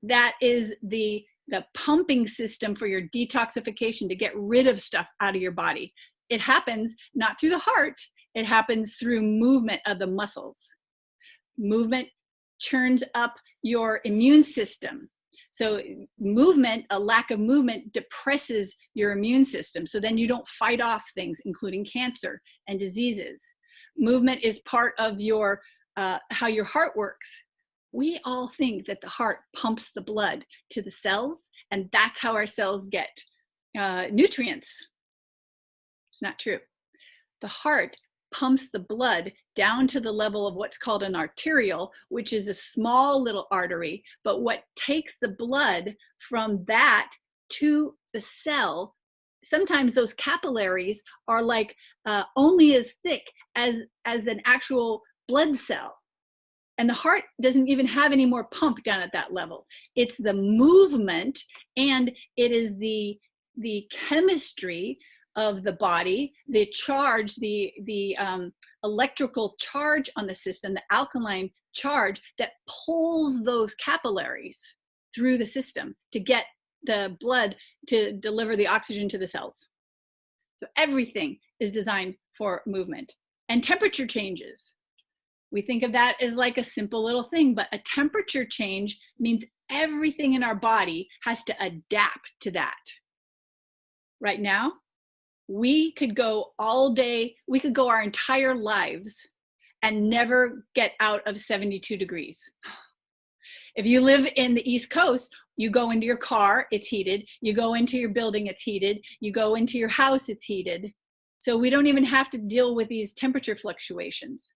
S1: that is the pumping system for your detoxification to get rid of stuff out of your body. It happens not through the heart, it happens through movement of the muscles. Movement churns up your immune system. So movement, a lack of movement, depresses your immune system. So then you don't fight off things, including cancer and diseases. Movement is part of your how your heart works. We all think that the heart pumps the blood to the cells, and that's how our cells get nutrients. It's not true. The heart pumps the blood down to the level of what's called an arteriole, which is a small little artery, but what takes the blood from that to the cell, sometimes those capillaries are like only as thick as an actual blood cell. And the heart doesn't even have any more pump down at that level. It's the movement, and it is the chemistry of the body, the charge, the electrical charge on the system, the alkaline charge that pulls those capillaries through the system to get the blood to deliver the oxygen to the cells. So everything is designed for movement. And temperature changes. We think of that as like a simple little thing, but a temperature change means everything in our body has to adapt to that. Right now, we could go all day, we could go our entire lives and never get out of 72 degrees. If you live in the East Coast, you go into your car, it's heated. You go into your building, it's heated. You go into your house, it's heated. So we don't even have to deal with these temperature fluctuations.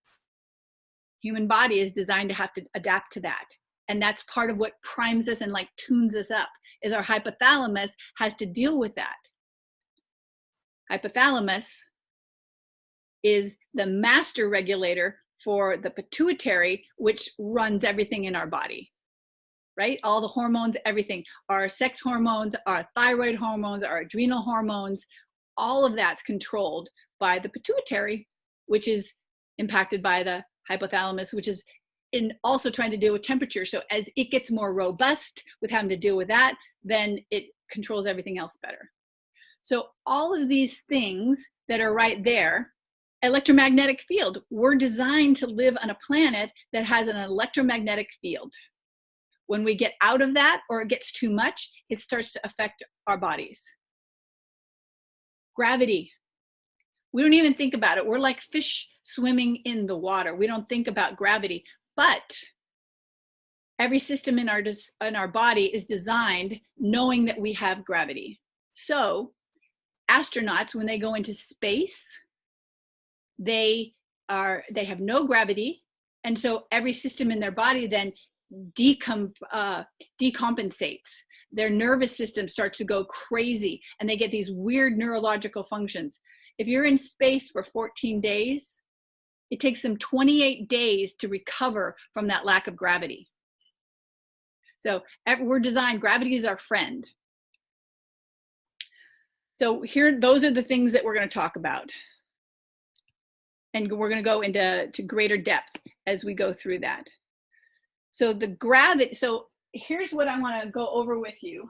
S1: Human body is designed to have to adapt to that. And that's part of what primes us and like tunes us up, is our hypothalamus has to deal with that. Hypothalamus is the master regulator for the pituitary, which runs everything in our body, right? All the hormones, everything, our sex hormones, our thyroid hormones, our adrenal hormones, all of that's controlled by the pituitary, which is impacted by the hypothalamus, which is also trying to deal with temperature. So as it gets more robust with having to deal with that, then it controls everything else better. So all of these things that are right there, electromagnetic field, we're designed to live on a planet that has an electromagnetic field. When we get out of that or it gets too much, it starts to affect our bodies. Gravity. We don't even think about it. We're like fish swimming in the water. We don't think about gravity, but every system in our body is designed knowing that we have gravity. So astronauts, when they go into space, they have no gravity, and so every system in their body then decompensates. Their nervous system starts to go crazy, and they get these weird neurological functions. If you're in space for 14 days, it takes them 28 days to recover from that lack of gravity. So we're designed, gravity is our friend. So here, those are the things that we're going to talk about. And we're going to go into greater depth as we go through that. So the gravity, so here's what I want to go over with you.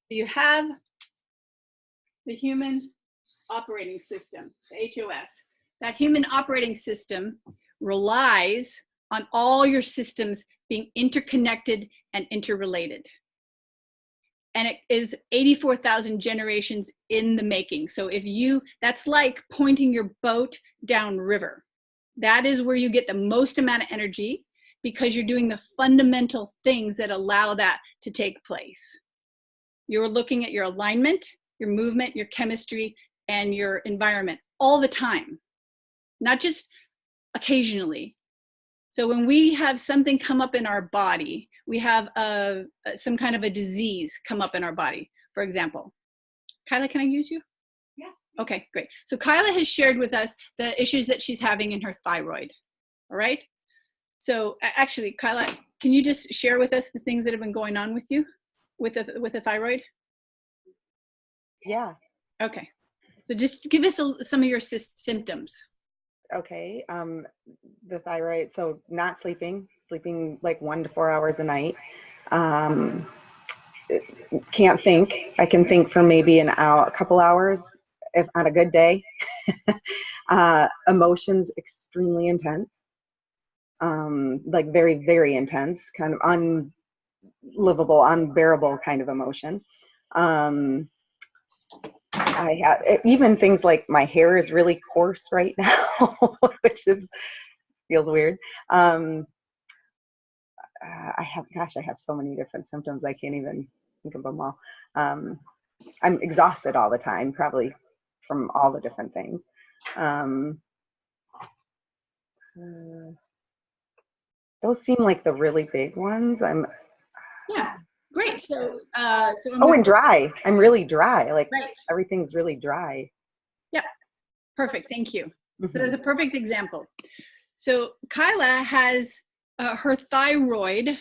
S1: You have the human operating system, the HOS. That human operating system relies on all your systems being interconnected and interrelated. And it is 84,000 generations in the making. So that's like pointing your boat downriver. That is where you get the most amount of energy, because you're doing the fundamental things that allow that to take place. You're looking at your alignment, your movement, your chemistry, and your environment all the time, not just occasionally. So when we have something come up in our body, we have some kind of a disease come up in our body, for example. Kyla, can I use you?
S2: Yes.
S1: Okay, great. So Kyla has shared with us the issues that she's having in her thyroid, all right? So actually, Kyla, can you just share with us the things that have been going on with you with the thyroid?
S3: Yeah.
S1: Okay. So just give us some of your symptoms.
S3: Okay. The thyroid, so not sleeping like 1 to 4 hours a night. Can't think. I can think for maybe an hour, a couple hours if on a good day. Emotions extremely intense. Like very, very intense, kind of unlivable, unbearable kind of emotion. I have even things like my hair is really coarse right now, which feels weird. I have so many different symptoms. I can't even think of them all. I'm exhausted all the time, probably from all the different things. Those seem like the really big ones.
S1: Yeah, great. So,
S3: and dry. I'm really dry. Like
S1: right.
S3: Everything's really dry.
S1: Yep. Perfect. Thank you.
S3: Mm-hmm.
S1: So there's a perfect example. So Kyla has her thyroid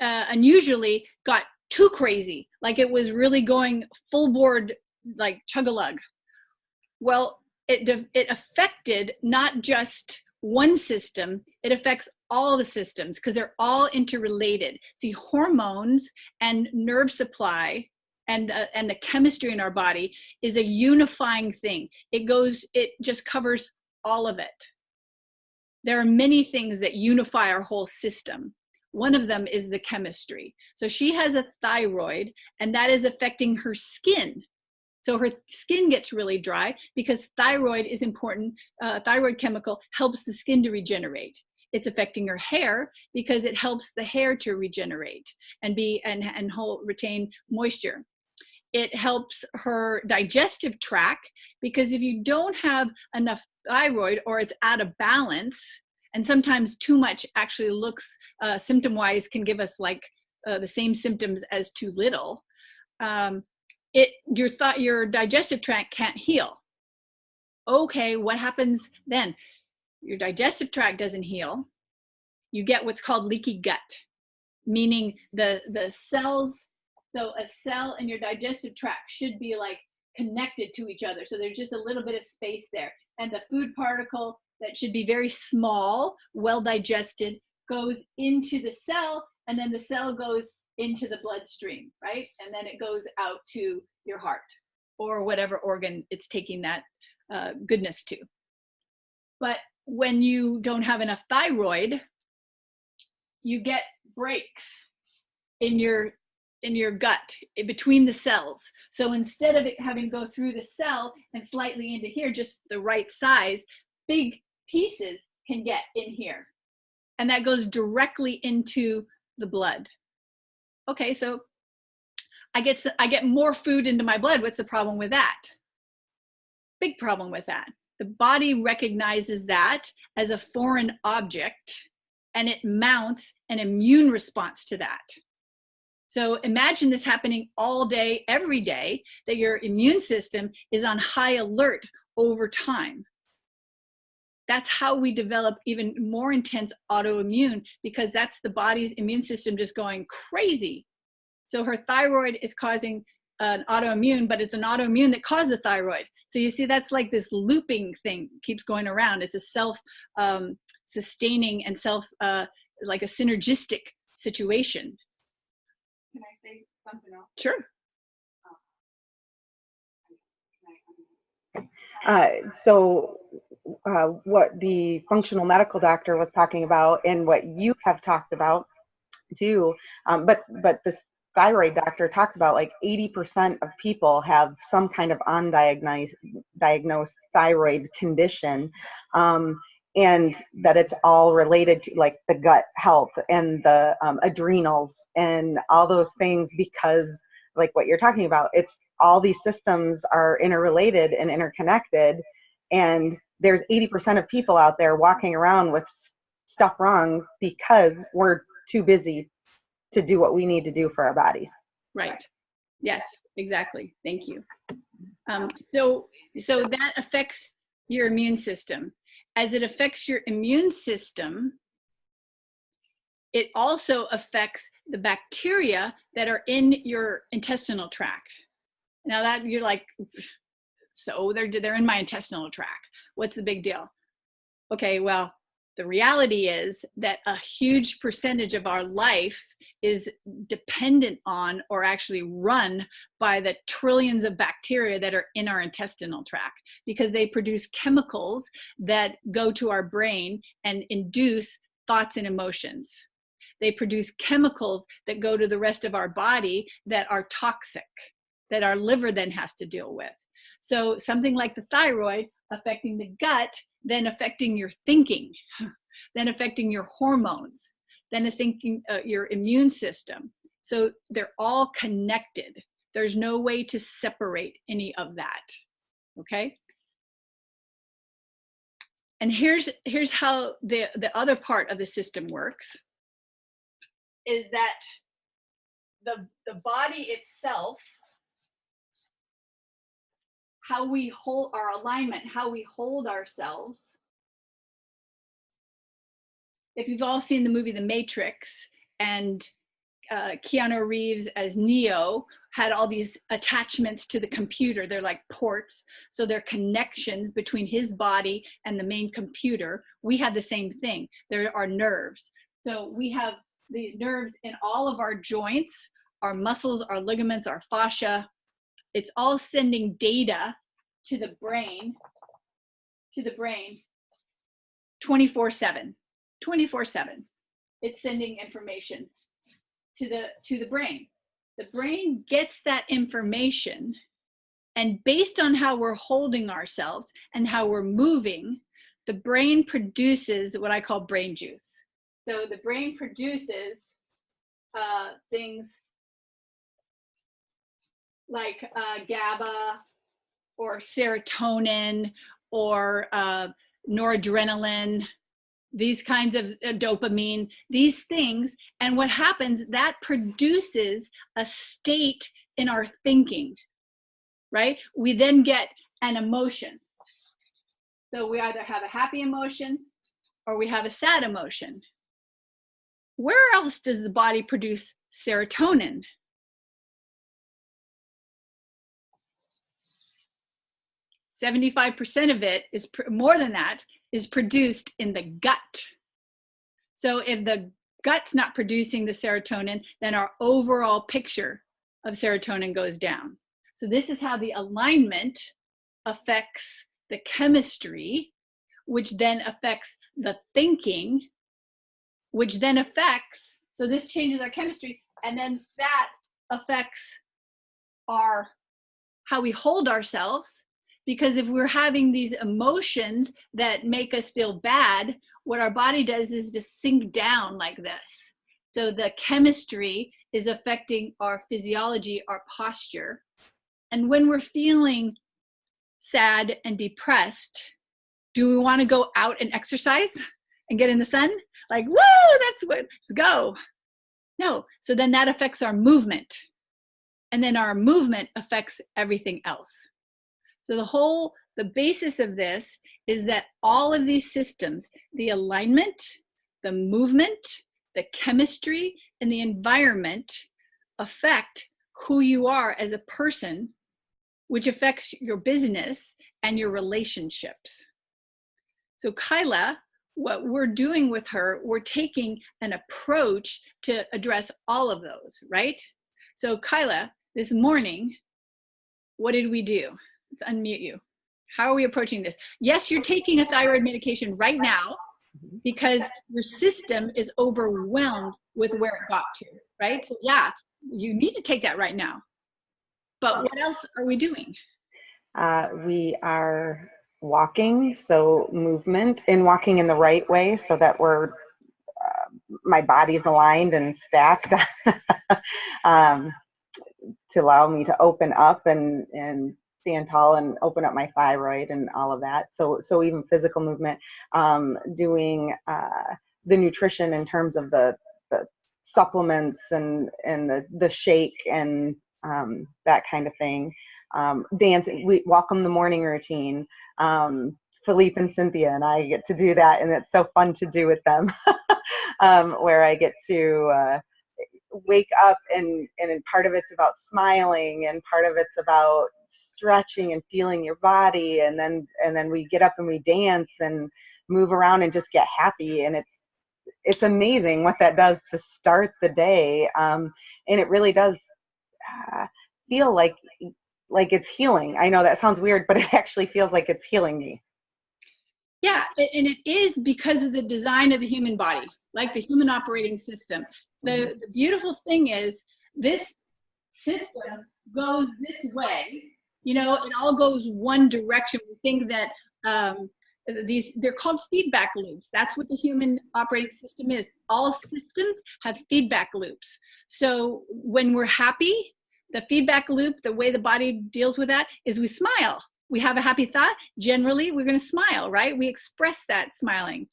S1: unusually got too crazy. Like it was really going full board, like chug-a-lug. Well, it affected not just one system, it affects all the systems because they're all interrelated. See, hormones and nerve supply and the chemistry in our body is a unifying thing. It just covers all of it. There are many things that unify our whole system. One of them is the chemistry. So she has a thyroid, and that is affecting her skin. So her skin gets really dry because thyroid is important. Thyroid chemical helps the skin to regenerate. It's affecting her hair because it helps the hair to regenerate and retain moisture. It helps her digestive tract because if you don't have enough thyroid or it's out of balance, and sometimes too much actually looks symptom-wise can give us like the same symptoms as too little. Your digestive tract can't heal. Okay, what happens then? Your digestive tract doesn't heal. You get what's called leaky gut, meaning the cells. So a cell in your digestive tract should be like connected to each other. So there's just a little bit of space there. And the food particle that should be very small, well digested, goes into the cell, and then the cell goes into the bloodstream, right? And then it goes out to your heart or whatever organ it's taking that goodness to. But when you don't have enough thyroid, you get breaks in your gut, in between the cells. So instead of it having to go through the cell and slightly into here, just the right size, big pieces can get in here. And that goes directly into the blood. Okay, so I get more food into my blood. What's the problem with that? Big problem with that. The body recognizes that as a foreign object, and it mounts an immune response to that. So imagine this happening all day, every day, that your immune system is on high alert over time. That's how we develop even more intense autoimmune, because that's the body's immune system just going crazy. So her thyroid is causing an autoimmune, but it's an autoimmune that caused the thyroid. So you see, that's like this looping thing keeps going around. It's a self-sustaining and like a synergistic situation.
S4: Can I say something else?
S1: Sure.
S3: What the functional medical doctor was talking about, and what you have talked about too, but this thyroid doctor talked about, like 80% of people have some kind of undiagnosed thyroid condition, and that it's all related to like the gut health and the adrenals and all those things, because like what you're talking about, it's all these systems are interrelated and interconnected, and there's 80% of people out there walking around with stuff wrong because we're too busy to do what we need to do for our bodies.
S1: Right. Yes, exactly. Thank you. So that affects your immune system. As it affects your immune system, it also affects the bacteria that are in your intestinal tract. Now that you're like, so they're in my intestinal tract. What's the big deal? Okay, well, the reality is that a huge percentage of our life is dependent on, or actually run by, the trillions of bacteria that are in our intestinal tract, because they produce chemicals that go to our brain and induce thoughts and emotions. They produce chemicals that go to the rest of our body that are toxic, that our liver then has to deal with. So something like the thyroid affecting the gut, then affecting your thinking, then affecting your hormones, then affecting your immune system. So they're all connected. There's no way to separate any of that, okay? And here's how the other part of the system works, is that the body itself, how we hold our alignment, how we hold ourselves. If you've all seen the movie The Matrix, and Keanu Reeves as Neo had all these attachments to the computer, they're like ports, so they're connections between his body and the main computer. We have the same thing. There are nerves. So we have these nerves in all of our joints, our muscles, our ligaments, our fascia. It's all sending data to the brain 24/7. 24/7. It's sending information to the brain. The brain gets that information, and based on how we're holding ourselves and how we're moving, the brain produces what I call brain juice. So the brain produces things like GABA or serotonin or noradrenaline, these kinds of dopamine, these things. And what happens, that produces a state in our thinking, right? We then get an emotion. So we either have a happy emotion or we have a sad emotion. Where else does the body produce serotonin? 75% of it is, more than that, is produced in the gut. So if the gut's not producing the serotonin, then our overall picture of serotonin goes down. So this is how the alignment affects the chemistry, which then affects the thinking, which then affects, so this changes our chemistry, and then that affects our, how we hold ourselves. Because if we're having these emotions that make us feel bad, what our body does is just sink down like this. So the chemistry is affecting our physiology, our posture. And when we're feeling sad and depressed, do we want to go out and exercise and get in the sun? Like, whoa, that's what, let's go. No, so then that affects our movement. And then our movement affects everything else. So the basis of this is that all of these systems, the alignment, the movement, the chemistry, and the environment affect who you are as a person, which affects your business and your relationships. So Kyla, what we're doing with her, we're taking an approach to address all of those, right? So Kyla, this morning, what did we do? Let's unmute you. How are we approaching this? Yes, you're taking a thyroid medication right now because your system is overwhelmed with where it got to, right? So yeah, you need to take that right now. But what else are we doing?
S3: We are walking, so movement, and walking in the right way so that we're, my body's aligned and stacked to allow me to open up and stand tall and open up my thyroid and all of that. So even physical movement, doing the nutrition in terms of the supplements and the shake and that kind of thing. Dancing, we welcome the morning routine. Philippe and Cynthia and I get to do that, and it's so fun to do with them. Where I get to wake up and part of it's about smiling and part of it's about stretching and feeling your body, and then we get up and we dance and move around and just get happy, and it's amazing what that does to start the day, and it really does feel like it's healing. I know that sounds weird, but it actually feels like it's healing me.
S1: Yeah, and it is because of the design of the human body, like the human operating system. The beautiful thing is this system goes this way. You know, it all goes one direction. We think that they're called feedback loops. That's what the human operating system is. All systems have feedback loops. So when we're happy, the feedback loop, the way the body deals with that is we smile. We have a happy thought. Generally, we're going to smile, right? We express that smiling.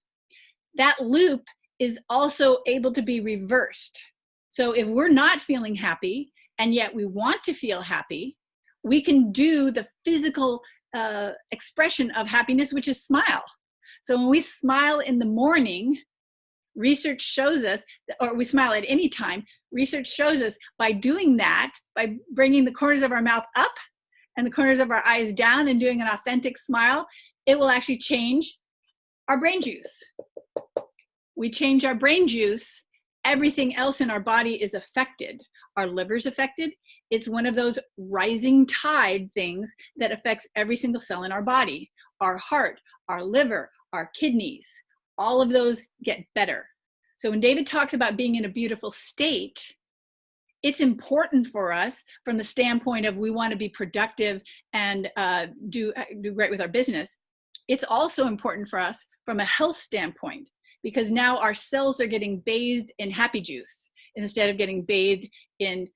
S1: That loop is also able to be reversed. So if we're not feeling happy and yet we want to feel happy, we can do the physical expression of happiness, which is smile. So when we smile in the morning, research shows us, or we smile at any time, research shows us by doing that, by bringing the corners of our mouth up and the corners of our eyes down and doing an authentic smile, it will actually change our brain juice. We change our brain juice, everything else in our body is affected. Our liver's affected. It's one of those rising tide things that affects every single cell in our body. Our heart, our liver, our kidneys, all of those get better. So when David talks about being in a beautiful state, it's important for us from the standpoint of we want to be productive and do great with our business. It's also important for us from a health standpoint, because now our cells are getting bathed in happy juice instead of getting bathed in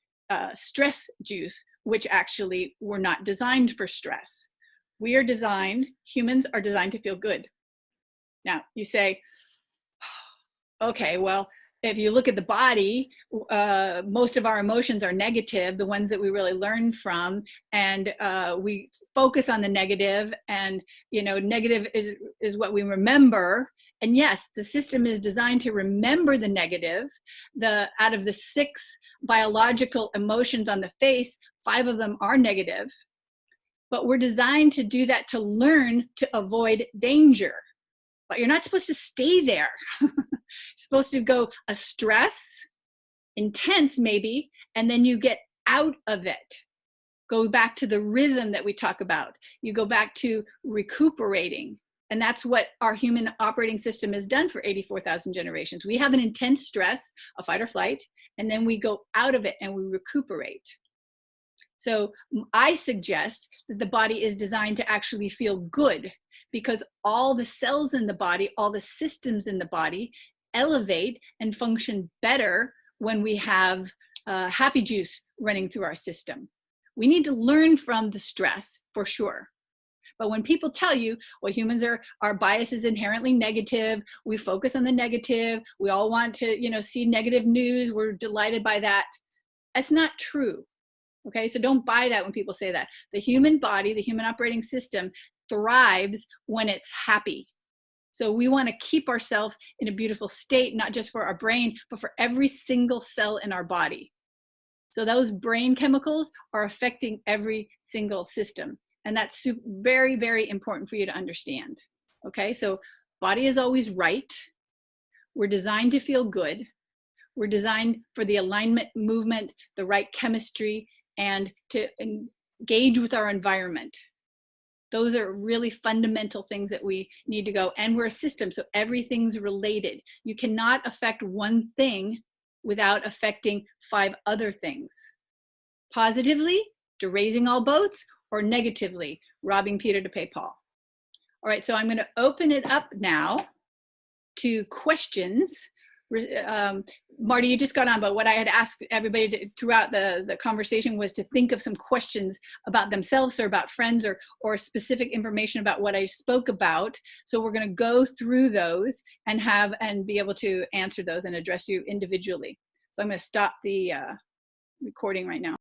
S1: stress juice, which actually were not designed for stress. We are designed, humans are designed to feel good. Now you say, okay, well, if you look at the body, most of our emotions are negative, the ones that we really learn from, and we focus on the negative, and negative is what we remember. And yes, the system is designed to remember the negative. Out of the 6 biological emotions on the face, 5 of them are negative. But we're designed to do that to learn to avoid danger. But you're not supposed to stay there. supposed to go a stress, intense maybe, and then you get out of it. Go back to the rhythm that we talk about. You go back to recuperating. And that's what our human operating system has done for 84,000 generations. We have an intense stress, a fight or flight, and then we go out of it and we recuperate. So I suggest that the body is designed to actually feel good, because all the cells in the body, all the systems in the body elevate and function better when we have happy juice running through our system. We need to learn from the stress for sure. But when people tell you, well, humans our bias is inherently negative, we focus on the negative, we all want to, see negative news, we're delighted by that. That's not true. Okay, so don't buy that when people say that. The human body, the human operating system thrives when it's happy. So we want to keep ourselves in a beautiful state, not just for our brain, but for every single cell in our body. So those brain chemicals are affecting every single system. And that's very, very important for you to understand. Okay, so body is always right. We're designed to feel good. We're designed for the alignment, movement, the right chemistry, and to engage with our environment. Those are really fundamental things that we need to go. And we're a system, so everything's related. You cannot affect one thing without affecting 5 other things. Positively, to raising all boats, or negatively, robbing Peter to pay Paul. All right, so I'm going to open it up now to questions. Marty, you just got on, but what I had asked everybody throughout the conversation was to think of some questions about themselves or about friends or specific information about what I spoke about. So we're going to go through those and be able to answer those and address you individually. So I'm going to stop the recording right now.